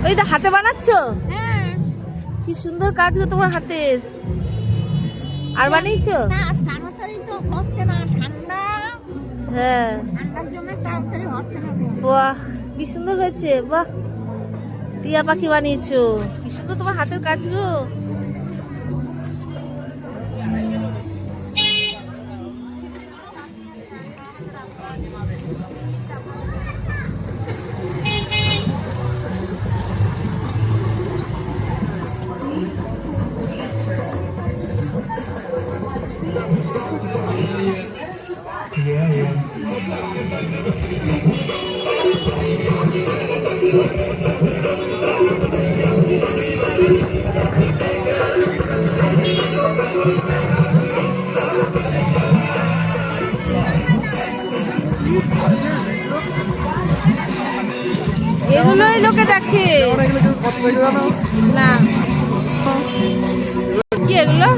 ওই তো হাতে বানাচ্ছো? কি সুন্দর কাজ গো তোমার হাতের। আর বানিয়েছো? হ্যাঁ, বাহ কি সুন্দর হয়েছে। বাহ, টিয়া পাখি বানিয়েছো, কি সুন্দর তোমার হাতের কাজ গো। এগুলোই লোকে দেখে না। কি এগুলো?